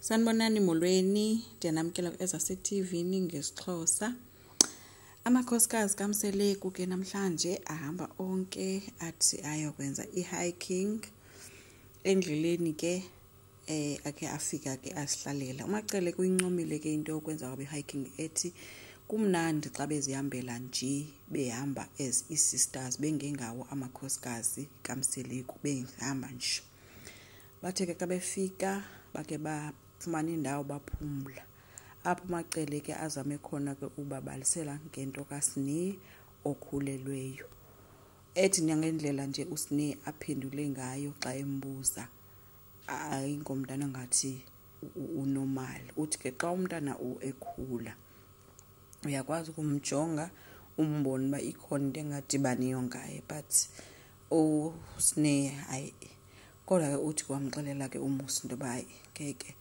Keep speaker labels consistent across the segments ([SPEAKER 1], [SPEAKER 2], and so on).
[SPEAKER 1] Sanibonani molweni, ndiyanamkela ku-TV ngesixhosa. Amakhosikazi kaMseleku ke namhlanje ahamba onke athi ayokwenza i-hiking. Endleleni ke akhe afika ke asihlalela. Umacele kuyincomile ke into yokwenza kwabe hiking ethi kumnandi xa bezihambela nje behamba as i-sisters bengengawo amakhosikazi kaMseleku behamba nje. Bathe ke xa befika bake bafumana indawo baphumla. Apho umacele ke azame khona ke ubabalisela ngento kaSne okhulelweyo. Ethi ngendlela nje uSne aphendule ngayo xa embuza ayingomntana ngathi unormal. Uthi ke xa umntana ekhula uyakwazi ukumjonga umbone ba ikhona into engadibaniyo ngaye, but uSne hayi. Kodwa ke uthi kwamxelela ke umusi into bayi ngeke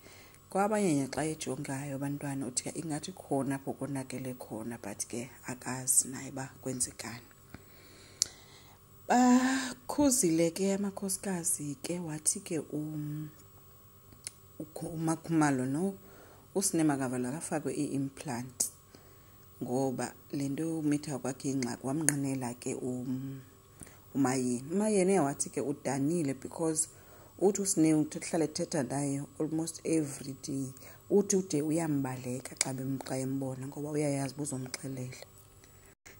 [SPEAKER 1] kwabanye xa ejongayo abantwana uthi ingathi khona apho konakele khona, but ke akazi naye ba kwenzekani. Bakhuzile ke amakhosikazi ke wathi ke umakhumalo no uSne makavala kafakwe i-implant ngoba lento umitha kwakhe ingxaki. Wamnqinela ke umayeni wathi ke udanile because uthi uSne uhlala ethetha naye almost every day. Uthi ude uyambaleka xa embona ngoba uyayazi uzomxelela.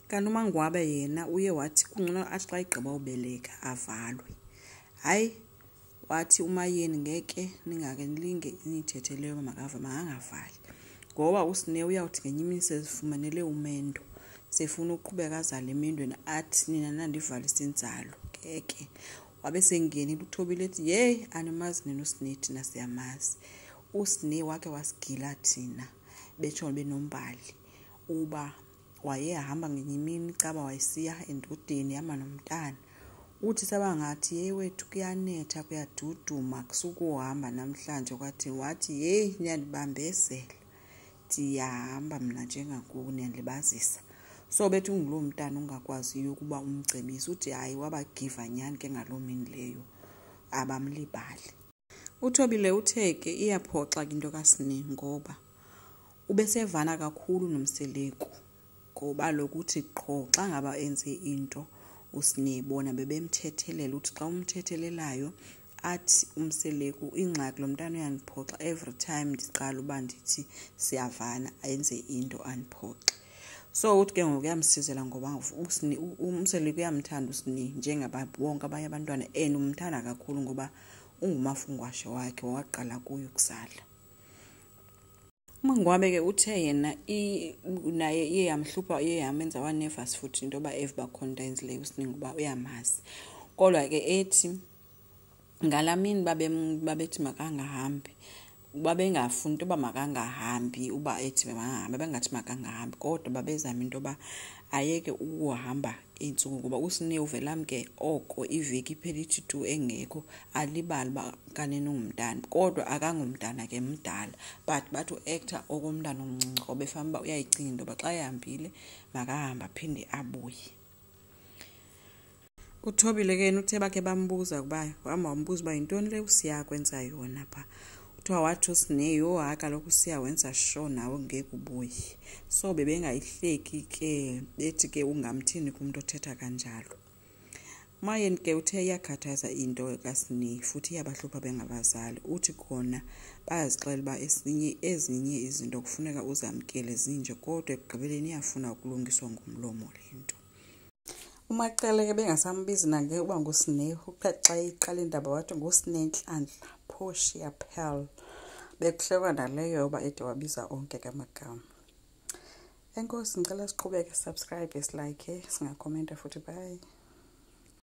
[SPEAKER 1] Kanti uMangwabe yena uye wathi kungcono athi xa igqiba ubeleka avalwe. Hayi wathi umayeni ngeke ningake nilinge nithetheleyo makangavali ngoba uSne uyawuthi ngenye imini sezifumanele umendo sefuna uqhubeka azale emendweni athi nina nandivalisa inzalo ngeke. Wabe sengenile uThobile ethi hey animazi nina uSne thina siyamazi. uSne wake wasigila thina betsho benombali uba wayehamba ngenye imini caba wayesiya endodeni yama nomntana. Uthi sabangathi hey wethu kuyanetha kuyaduduma kusukuhamba namhlanje kwathi wathi hey niyandibambezela ndiyahamba mina njengakuku niyandibazisa. So bethu ngulo mntana ungakwaziyo ukuba umcebise. Uthi hayi wabagiva nyani ke ngaloo mini leyo abamlibali. uThobile utheke iyaphoxa into kaSne ngoba ubesevana kakhulu noMseleku ngoba lokuthi qho xa ngaba enze into uSne bona bebemthethelela. Uthi xa umthethelelayo athi uMseleku ingxaki lo mntana uyandiphoxa every time ndiqala uba ndithi siyavana enze into andiphoxe. So uthi ke ngoku yamsizela ngoba uSne uMseleku uyamthanda uSne njengabonke abanye abantwana and umthanda kakhulu ngoba ungumafungwashe wakhe waqala kuyo kusala. uMangwabe ke uthe yena naye iye yamhlupha iye yamenza wanervous futhi into ba eva contents le uSne ngoba uyamazi. Kodwa ke ethi ngalamini babethi makangahambi babengafuni into ba makangahambi uba ethi bangahambi bengathi makangahambi kodwa babezama into ba ayeke ukuhamba insuku ngoba uSne uvelamke oko iveki iphelithi 2 engekho alibali ba kanene ungumntana kodwa akangumntana ke mdala but bathu actor okomntana omncinci ngoba efamba uyayicinga into ba xa ehambile makahamba phinde abuye. uThobile ke uthe bakhe bambuza kuba wambuza uba yintoni le usiya kwenza yona pha. Uthiwa wathi uSne yo haka lokhu siya wenza sure nawe ngeke ubuye. So bebengayihleki ke bethi ke ungamthini kumuntu othetha kanjalo. Mayeni ke uthe iyakhathaza into kaSne futhi iyabahlupha bengabazali. Uthi khona bayazixela uba ezinye izinto kufuneka uzamkele zinje kodwa ekugqibeleni iyafuna ukulungiswa ngomlomo lento. Umacele ke bengasambizi nange uba nguSne xa iqala indaba wathi nguSnenhlahla Portia Pearl. Bekuhlekwa naleyo yoba ede wabiza onke kamagama. Enkosi ngicela siqhubeke subscribe, like, singakhomenta futhi bye.